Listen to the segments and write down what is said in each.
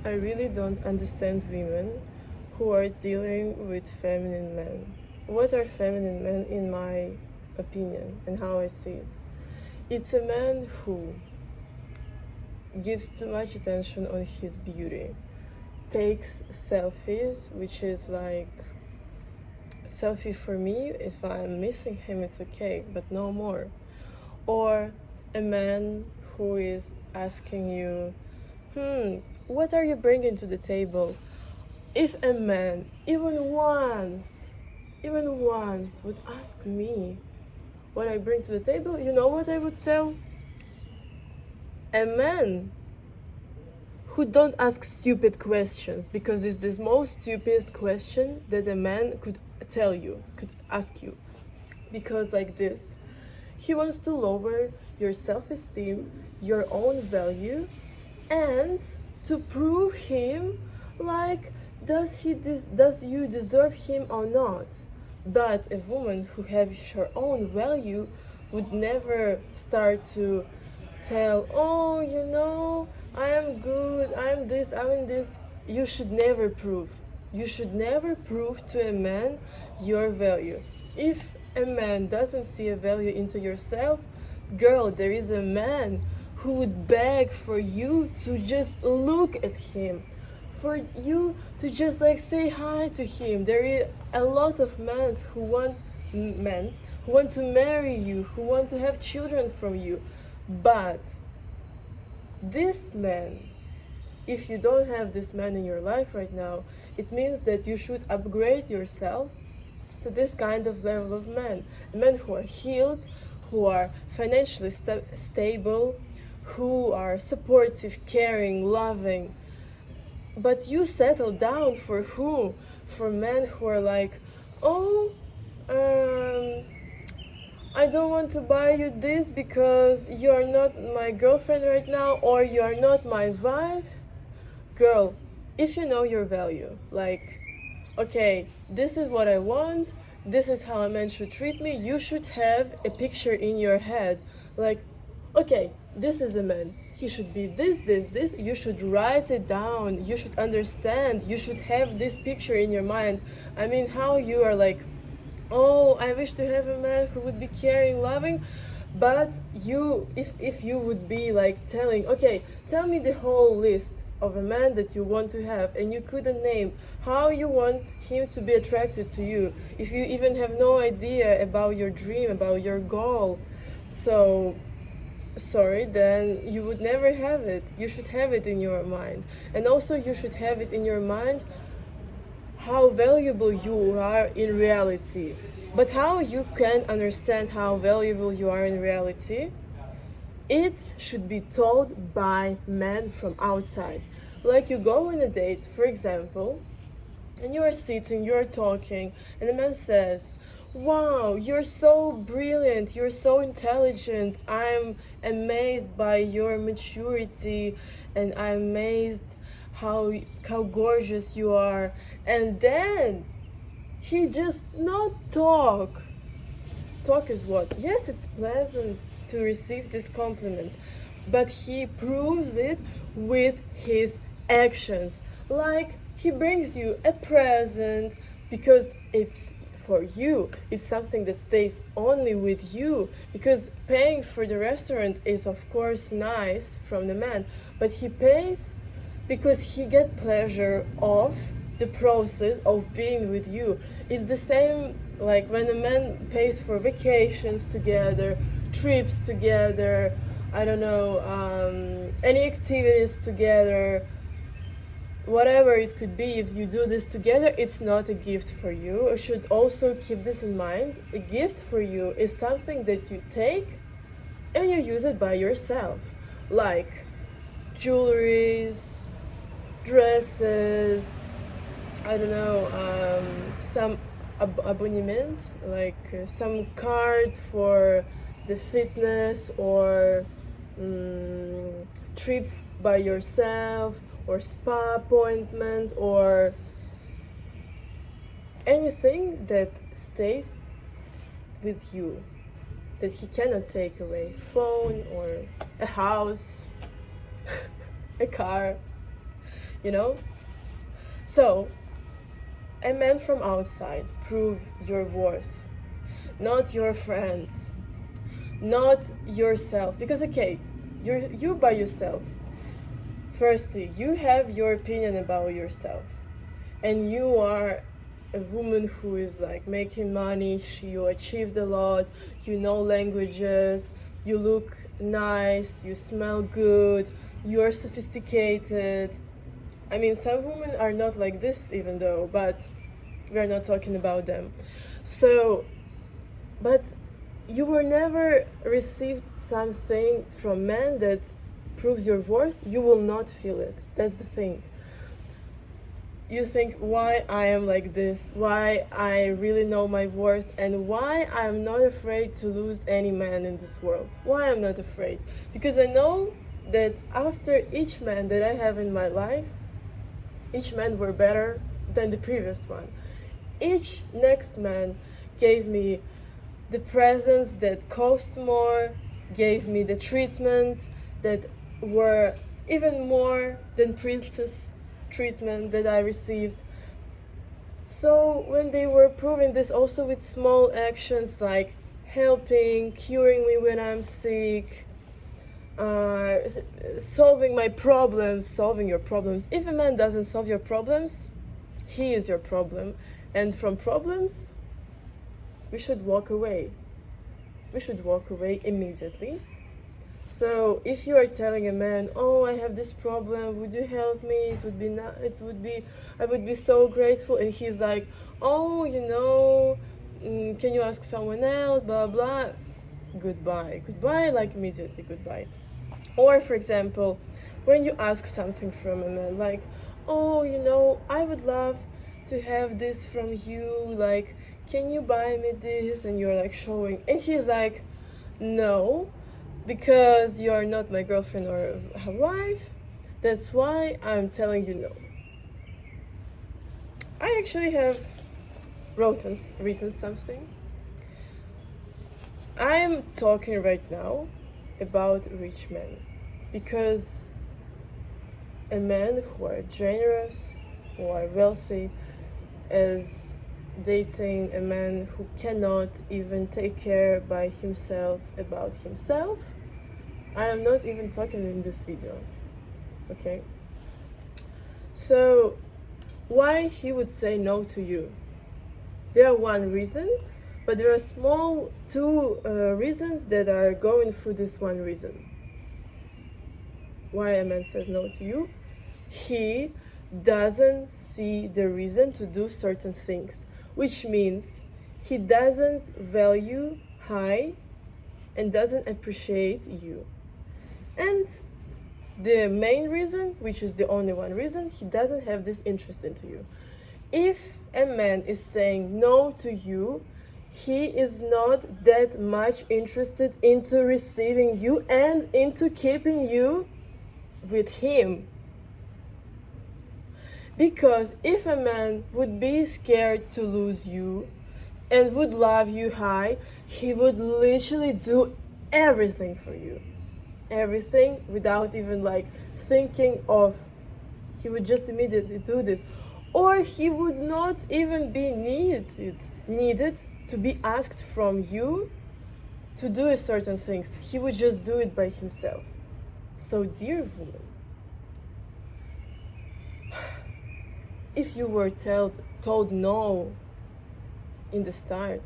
I really don't understand women who are dealing with feminine men. What are feminine men in my opinion and how I see it? It's a man who gives too much attention on his beauty, takes selfies, which is like selfie for me. If I'm missing him, it's okay, but no more. Or a man who is asking you, what are you bringing to the table? If a man even once would ask me what I bring to the table, you know what I would tell? A man who don't ask stupid questions, because it's the most stupidest question that a man could tell you, could ask you. Because like this, he wants to lower your self-esteem, your own value, and to prove him like does you deserve him or not. But a woman who has her own value would never start to tell, oh, I am good, I'm this, I'm in this. You should never prove. You should never prove to a man your value. If a man doesn't see a value into yourself, girl, there is a man who would beg for you to just look at him, for you to just like say hi to him. There is a lot of men who want to marry you, who want to have children from you. But this man, if you don't have this man in your life right now, it means that you should upgrade yourself to this kind of level of men. Men who are healed, who are financially stable, who are supportive, caring, loving. But you settle down for who? For men who are like, oh, I don't want to buy you this because you're not my girlfriend right now, or you're not my wife. Girl, if you know your value, like, okay, this is what I want, this is how a man should treat me, you should have a picture in your head. Like, okay, this is a man, he should be this. You should write it down, you should understand, you should have this picture in your mind. I mean, how you are like, oh, I wish to have a man who would be caring, loving. But if you would be like telling, okay, tell me the whole list of a man that you want to have, and you couldn't name how you want him to be attracted to you, if you even have no idea about your dream, about your goal, so sorry, then you would never have it. You should have it in your mind. And also you should have it in your mind how valuable you are in reality. But how you can understand how valuable you are in reality? It should be told by men from outside. Like you go on a date, for example, and you are sitting, you are talking, and the man says, wow, you're so brilliant, you're so intelligent, I'm amazed by your maturity, and I'm amazed how gorgeous you are. And then he just not talk. Talk is what? Yes, it's pleasant to receive these compliments, but he proves it with his actions. Like he brings you a present because it's for you. It's something that stays only with you, because paying for the restaurant is of course nice from the man, but he pays because he get pleasure of the process of being with you. It's the same like when a man pays for vacations together, trips together, I don't know, any activities together, whatever it could be. If you do this together, it's not a gift for you. You should also keep this in mind. A gift for you is something that you take and you use it by yourself, like jewelries, dresses, I don't know, some abonnement, like some card for the fitness, or trip by yourself, or spa appointment, or anything that stays with you, that he cannot take away. Phone or a house, a car. you know? So, a man from outside prove your worth, not your friends, not yourself. Because okay, you by yourself. Firstly, you have your opinion about yourself, and you are a woman who is like making money. You achieved a lot. You know languages. You look nice. You smell good. You are sophisticated. I mean, some women are not like this, even though, but we're not talking about them. So, but you were never received something from men that proves your worth. You will not feel it. That's the thing. You think why I am like this, why I really know my worth, and why I'm not afraid to lose any man in this world. Why I'm not afraid? Because I know that after each man that I have in my life, each man were better than the previous one. Each next man gave me the presents that cost more, gave me the treatment that were even more than princess treatment that I received. So when they were proving this also with small actions like helping, curing me when I'm sick, solving my problems, solving your problems. If a man doesn't solve your problems, he is your problem. And from problems, we should walk away. We should walk away immediately. So if you are telling a man, "Oh, I have this problem. Would you help me? I would be so grateful," and he's like, "Oh, can you ask someone else? Blah blah." Goodbye, like immediately goodbye. Or for example, when you ask something from a man, like, "Oh, I would love to have this from you. Like, can you buy me this?" And you're like showing, and he's like, "No, because you're not my girlfriend or a wife. That's why I'm telling you no." I actually have written something. I'm talking right now about rich men, because a man who are generous, who are wealthy, is dating a man who cannot even take care by himself about himself. I am not even talking in this video, okay? So why he would say no to you? There are one reason, but there are small two reasons that are going through this one reason. Why a man says no to you? He doesn't see the reason to do certain things, which means he doesn't value high and doesn't appreciate you. And the main reason, which is the only one reason, he doesn't have this interest into you. If a man is saying no to you, he is not that much interested into receiving you and into keeping you with him. Because if a man would be scared to lose you and would love you high, he would literally do everything for you. Everything without even like thinking of, he would just immediately do this. Or he would not even be needed to be asked from you to do certain things. He would just do it by himself. So dear woman, if you were told no in the start,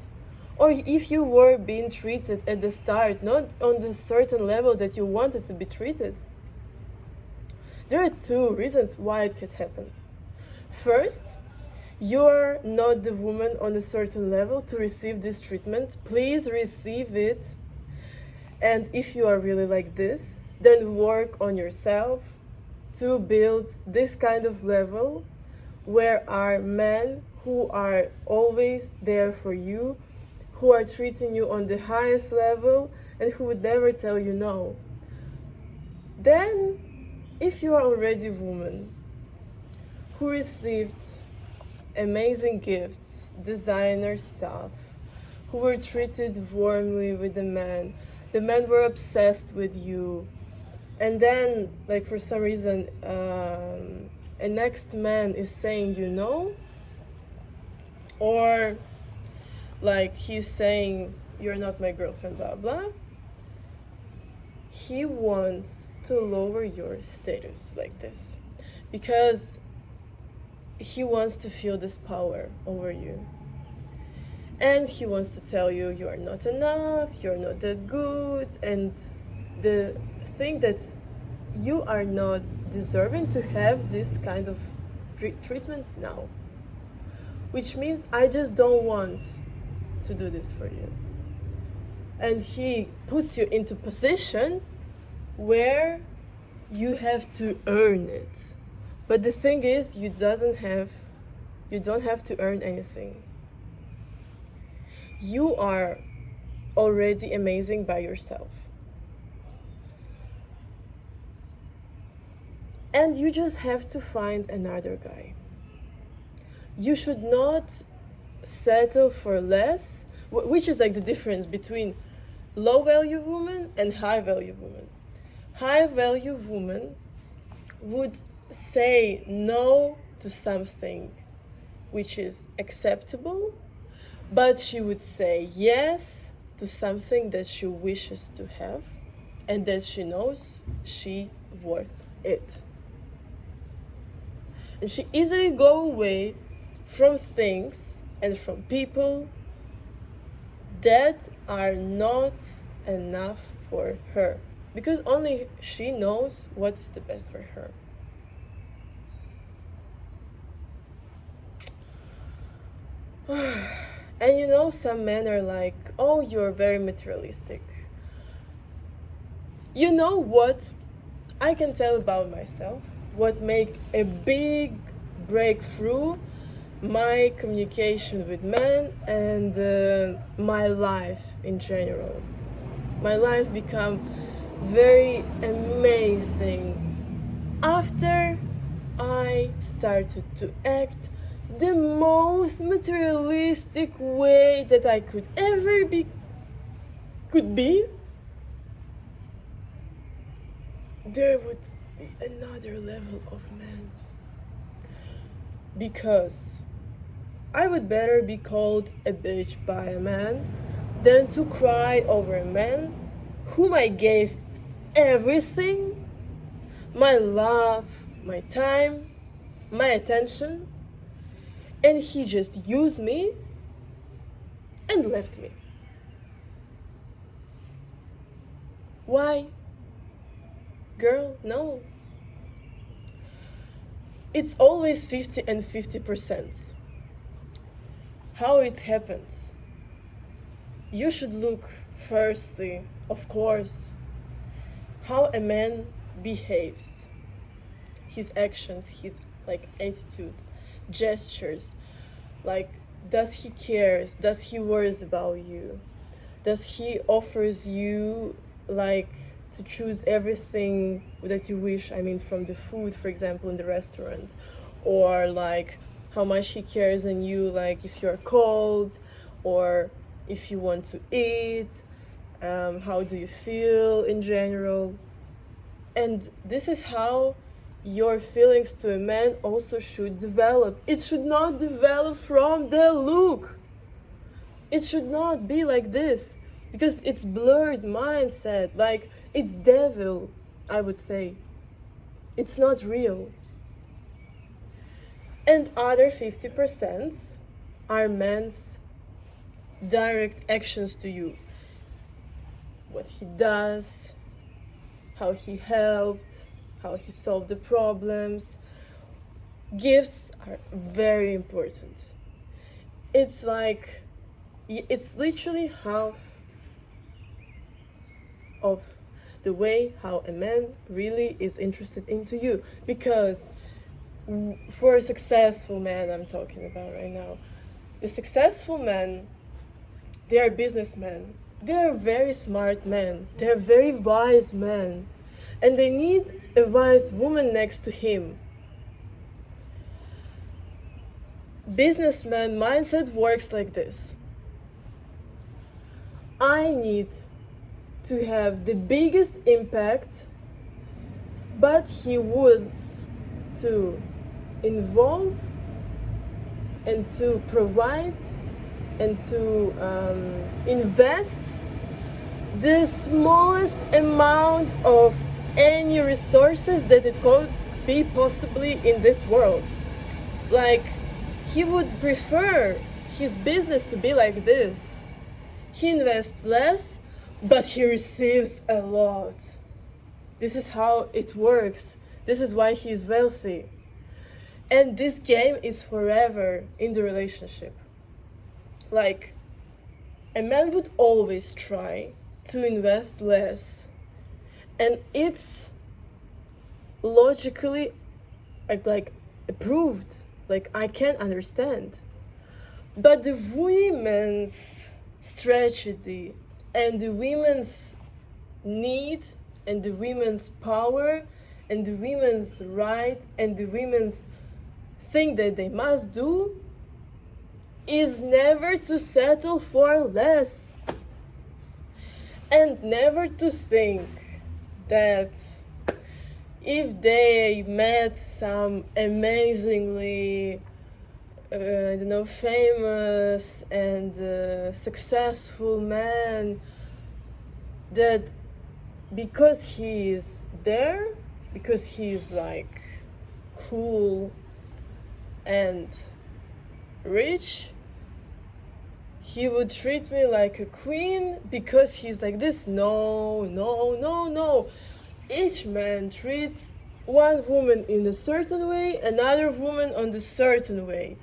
or if you were being treated at the start not on the certain level that you wanted to be treated, there are two reasons why it could happen. First, you're not the woman on a certain level to receive this treatment. Please receive it. And if you are really like this, then work on yourself to build this kind of level where are men who are always there for you, who are treating you on the highest level, and who would never tell you no. Then, if you are already a woman who received amazing gifts, designer stuff, who were treated warmly with the men were obsessed with you, and then, like, for some reason, a next man is saying you no, or like he's saying you're not my girlfriend, blah blah, he wants to lower your status like this because he wants to feel this power over you. And he wants to tell you you are not enough, you're not that good, and the thing that you are not deserving to have this kind of treatment now. Which means I just don't want to do this for you. And he puts you into position where you have to earn it. But the thing is, you don't have to earn anything. You are already amazing by yourself. And you just have to find another guy. You should not settle for less, which is like the difference between low value woman and high value woman. High value woman would say no to something which is acceptable, but she would say yes to something that she wishes to have and that she knows she worth it. And she easily go away from things and from people that are not enough for her, because only she knows what is the best for her. And you know, some men are like, oh, you're very materialistic. You know what I can tell about myself? What make a big breakthrough my communication with men and my life in general. My life become very amazing after I started to act the most materialistic way that I could ever be. There would be another level of man. Because I would better be called a bitch by a man than to cry over a man whom I gave everything, my love, my time, my attention, and he just used me and left me. Why? Girl, no. It's always 50 and 50%. How it happens? You should look firstly, of course, how a man behaves, his actions, his like attitude, gestures, like does he cares, does he worries about you, does he offers you like to choose everything that you wish, I mean from the food, for example, in the restaurant, or like how much he cares in you, like if you're cold or if you want to eat, how do you feel in general. And this is how your feelings to a man also should develop. It should not develop from the look. It should not be like this, because it's blurred mindset, like it's devil, I would say. It's not real. And other 50% are men's direct actions to you. What he does, how he helped, how he solved the problems. Gifts are very important. It's like, it's literally half of the way how a man really is interested into you. Because for a successful man, I'm talking about right now, the successful men, they are businessmen. They are very smart men. They are very wise men. And they need a wise woman next to him. Businessman mindset works like this. I need to have the biggest impact, but he wants to involve and to provide and to invest the smallest amount of any resources that it could be possibly in this world. Like, he would prefer his business to be like this. He invests less, but he receives a lot. This is how it works. This is why he is wealthy. And this game is forever in the relationship. Like, a man would always try to invest less. And it's logically like approved. Like, I can't understand. But the women's strategy and the women's need and the women's power and the women's right and the women's thing that they must do is never to settle for less, and never to think that if they met some amazingly famous and successful man, that because he is there, because he is like cool and rich, he would treat me like a queen because he's like this. No, no, no, no. Each man treats one woman in a certain way, another woman on the certain way.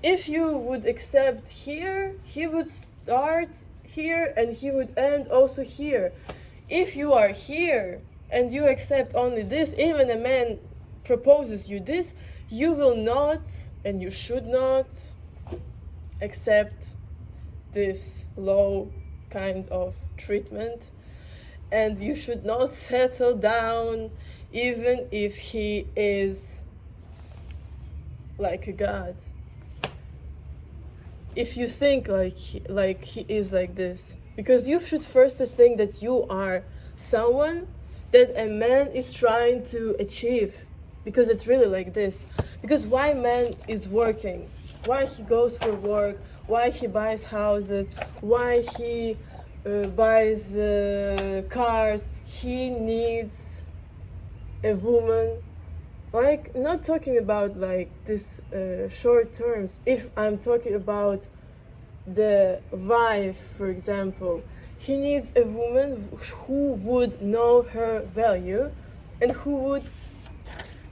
If you would accept here, he would start here and he would end also here. If you are here and you accept only this, even a man proposes you this, you will not and you should not accept this low kind of treatment, and you should not settle down even if he is like a god. If you think like he is like this, because you should first think that you are someone that a man is trying to achieve, because it's really like this. Because why man is working, why he goes for work, why he buys houses, why he buys cars, he needs a woman. Like, not talking about like this short terms. If I'm talking about the wife, for example, he needs a woman who would know her value and who would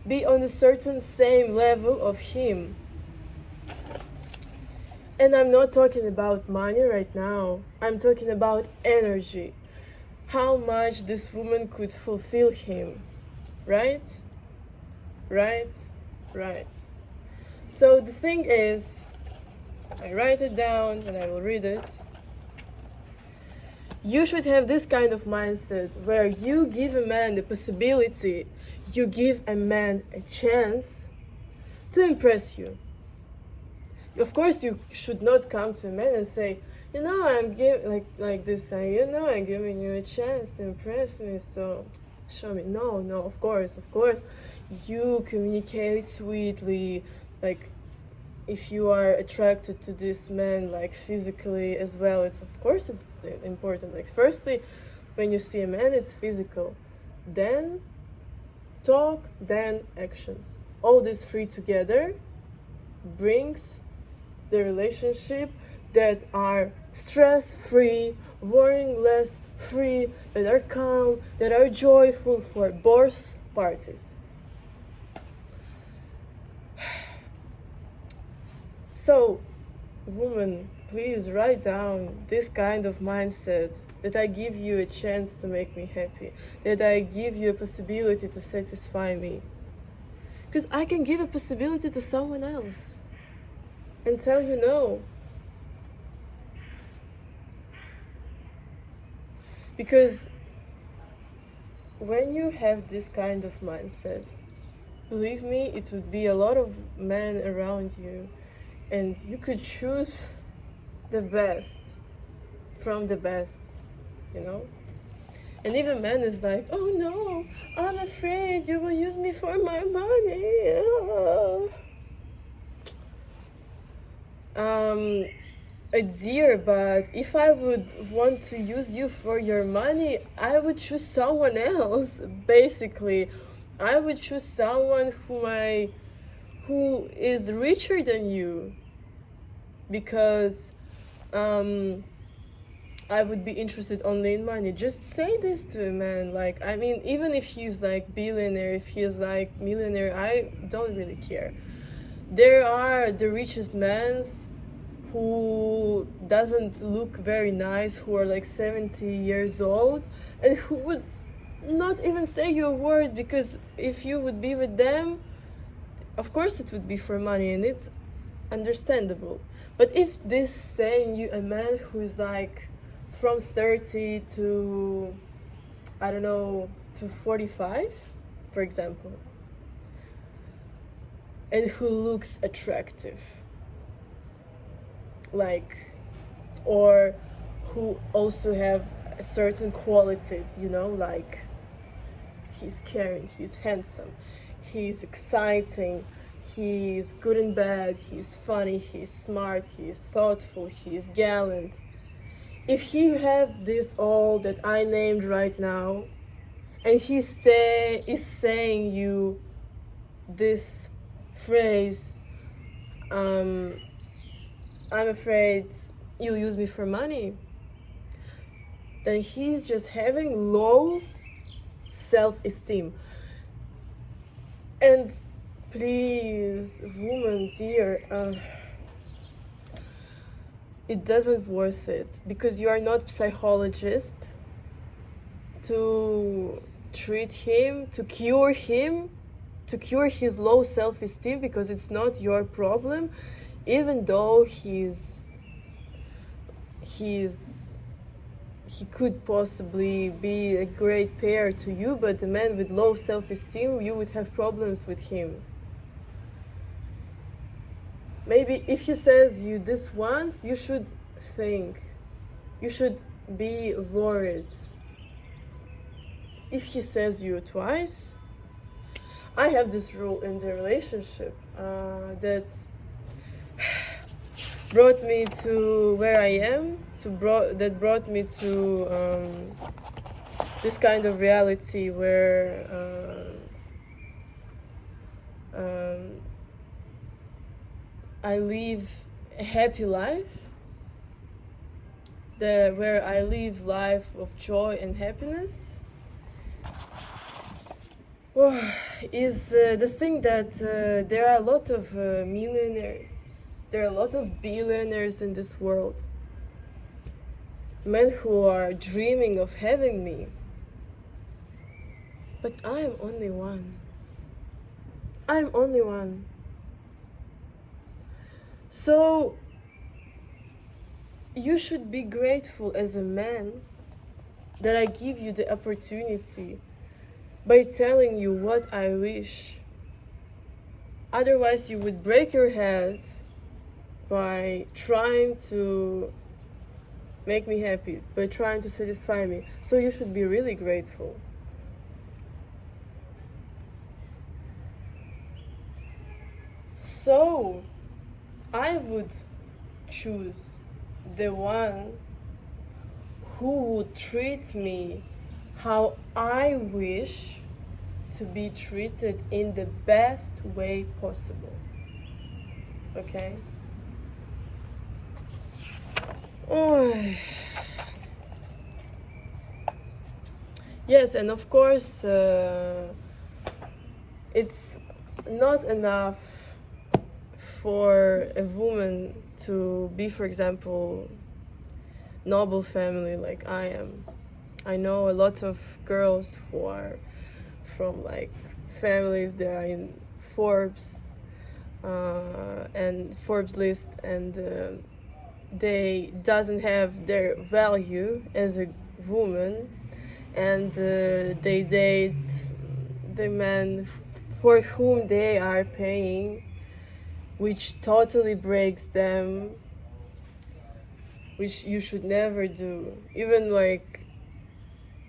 be on a certain same level of him. And I'm not talking about money right now. I'm talking about energy. How much this woman could fulfill him, right? Right? Right. So the thing is, I write it down and I will read it. You should have this kind of mindset where you give a man the possibility, you give a man a chance to impress you. Of course, you should not come to a man and say, I'm giving like this, I'm giving you a chance to impress me, so show me. No, of course, you communicate sweetly, like if you are attracted to this man, like physically as well. It's important. Like, firstly, when you see a man, it's physical, then talk, then actions. All this three together brings the relationship that are stress-free, worrying-less free, that are calm, that are joyful for both parties. So, woman, please write down this kind of mindset, that I give you a chance to make me happy, that I give you a possibility to satisfy me. Because I can give a possibility to someone else and tell you no. Because when you have this kind of mindset, believe me, it would be a lot of men around you, and you could choose the best from the best, And even man is like, oh no, I'm afraid you will use me for my money. a dear, but if I would want to use you for your money, I would choose someone else, basically. I would choose someone who is richer than you, because um I would be interested only in money. Just say this to a man. Like, I mean, even if he's like billionaire, if he's like millionaire, I don't really care. There are the richest men who doesn't look very nice, who are like 70 years old, and who would not even say you a word, because if you would be with them, of course it would be for money, and it's understandable. But if this saying you a man who's like from 30 to, I don't know, to 45, for example, and who looks attractive, like, or who also have certain qualities, like he's caring, he's handsome, he's exciting, he's good in bed, he's funny, he's smart, he's thoughtful, he's gallant. If he have this all that I named right now, and he is saying you this phrase, I'm afraid you use me for money, then he's just having low self-esteem. And please, woman, dear, it doesn't worth it, because you are not psychologist to treat him, to cure his low self-esteem, because it's not your problem, even though he could possibly be a great pair to you, but the man with low self-esteem, you would have problems with him. Maybe if he says you this once, you should think, you should be worried. If he says you twice, I have this rule in the relationship that brought me to where I am, that brought me to this kind of reality where I live a happy life, where I live life of joy and happiness. Is the thing that there are a lot of millionaires, there are a lot of billionaires in this world, men who are dreaming of having me, but I am only one. I'm only one. So you should be grateful as a man that I give you the opportunity by telling you what I wish. Otherwise, you would break your head by trying to make me happy, by trying to satisfy me. So you should be really grateful. So I would choose the one who would treat me how I wish to be treated, in the best way possible. Okay? Oh. Yes, and of course, it's not enough for a woman to be, for example, noble family like I am. I know a lot of girls who are from like families that are in Forbes and Forbes list, and they doesn't have their value as a woman, and they date the man for whom they are paying, which totally breaks them, which you should never do. Even like,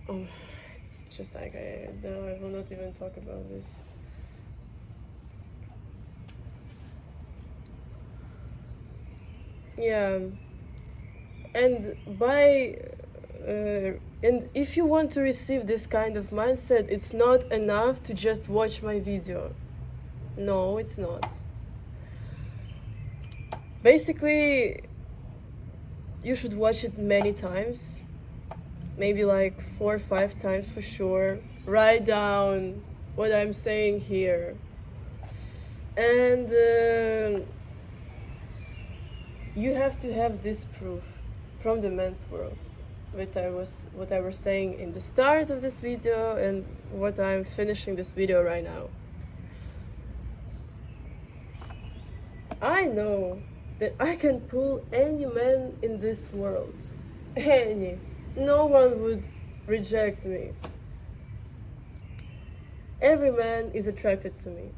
oh, it's just like, no, I will not even talk about this. Yeah, And and if you want to receive this kind of mindset, it's not enough to just watch my video. No, it's not. Basically, you should watch it many times, maybe like 4 or 5 times for sure. Write down what I'm saying here, and you have to have this proof from the men's world, what I was saying in the start of this video and what I'm finishing this video right now. I know that I can pull any man in this world. Any. No one would reject me. Every man is attracted to me.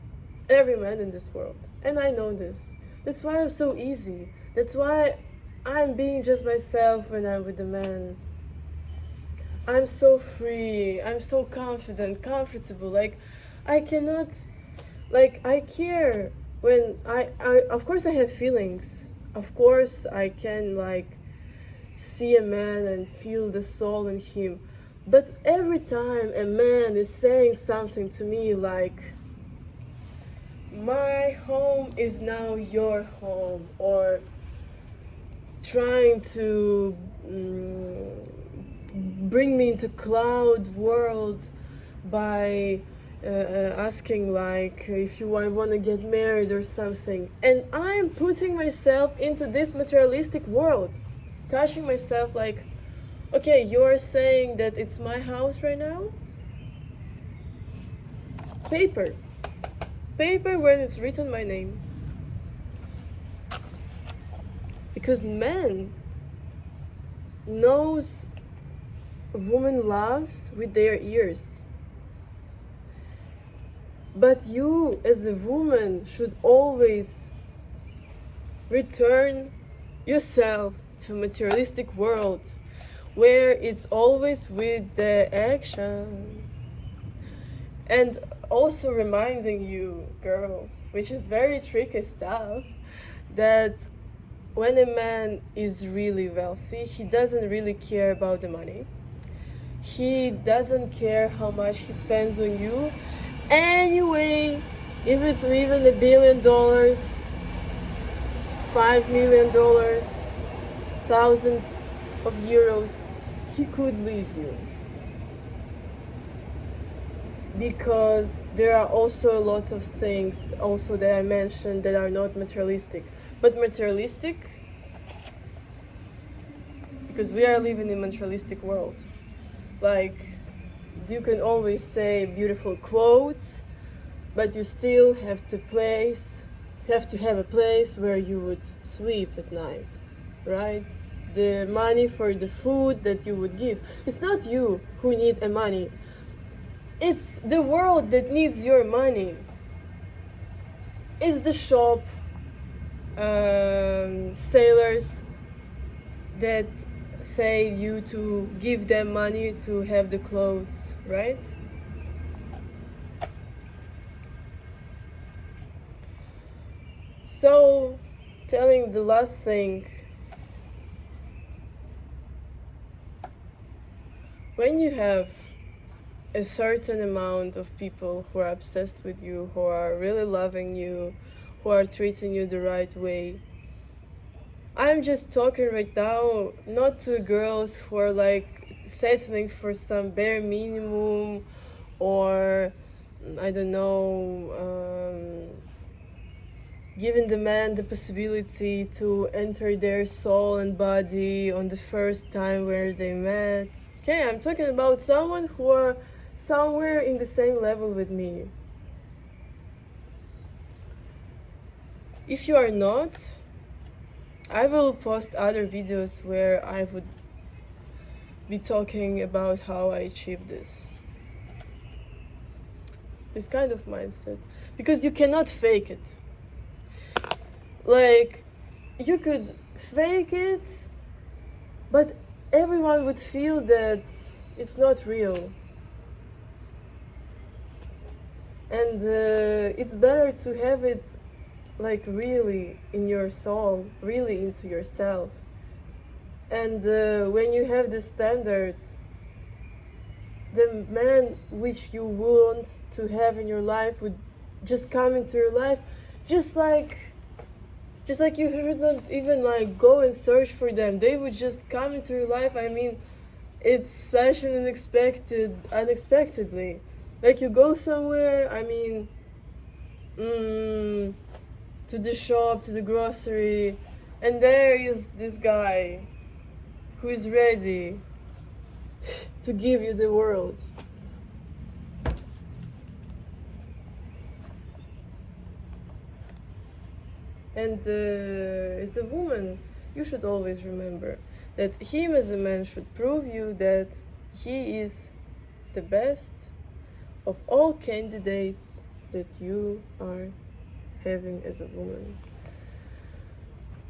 Every man in this world. And I know this. That's why I'm so easy. That's why I'm being just myself when I'm with the man. I'm so free. I'm so confident, comfortable. Like, I cannot, like, I care when I of course I have feelings. Of course I can, like, see a man and feel the soul in him. But every time a man is saying something to me like, my home is now your home, or trying to bring me into cloud world by asking like if you want to get married or something, and I'm putting myself into this materialistic world, touching myself like, okay, you're saying that it's my house right now? Paper where it's written my name. Because man knows a woman loves with their ears. But you as a woman should always return yourself to materialistic world where it's always with the actions. And also reminding you, girls, which is very tricky stuff, that when a man is really wealthy, he doesn't really care about the money. He doesn't care how much he spends on you. Anyway, if it's even $1 billion, $5 million, thousands of euros, he could leave you. Because there are also a lot of things also that I mentioned that are not materialistic. But materialistic, because we are living in a materialistic world. Like, you can always say beautiful quotes, but you still have to have a place where you would sleep at night, right? The money for the food that you would give. It's not you who need the money. It's the world that needs your money. It's the shop sailors that say you to give them money to have the clothes, right? So, telling the last thing, when you have a certain amount of people who are obsessed with you, who are really loving you, who are treating you the right way. I'm just talking right now not to girls who are like settling for some bare minimum, or I don't know, giving the man the possibility to enter their soul and body on the first time where they met. Okay, I'm talking about someone who are somewhere in the same level with me. If you are not, I will post other videos where I would be talking about how I achieved this kind of mindset, because you cannot fake it. Like, you could fake it, but everyone would feel that it's not real. And it's better to have it like really in your soul, really into yourself. And when you have this standard, the man which you want to have in your life would just come into your life, just like you should not even like go and search for them. They would just come into your life. I mean, it's such an unexpectedly. Like you go somewhere, I mean, to the shop, to the grocery, and there is this guy who is ready to give you the world. And as a woman, you should always remember that him as a man should prove you that he is the best of all candidates that you are having as a woman.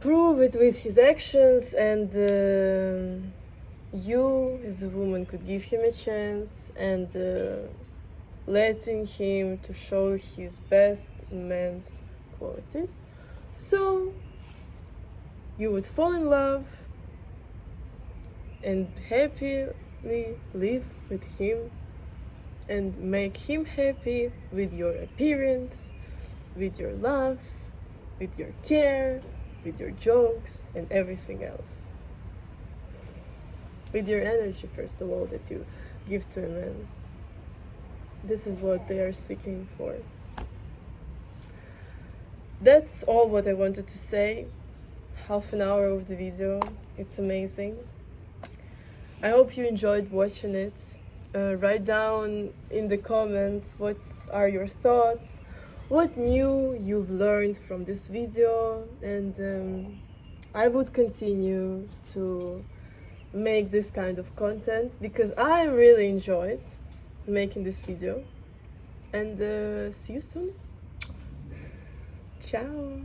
Prove it with his actions, and you as a woman could give him a chance and letting him to show his best man's qualities, so you would fall in love and happily live with him and make him happy with your appearance, with your love, with your care, with your jokes and everything else. With your energy, first of all, that you give to a man. This is what they are seeking for. That's all what I wanted to say. Half an hour of the video. It's amazing. I hope you enjoyed watching it. Write down in the comments what are your thoughts, what new you've learned from this video, and I would continue to make this kind of content because I really enjoyed making this video. And see you soon. Ciao.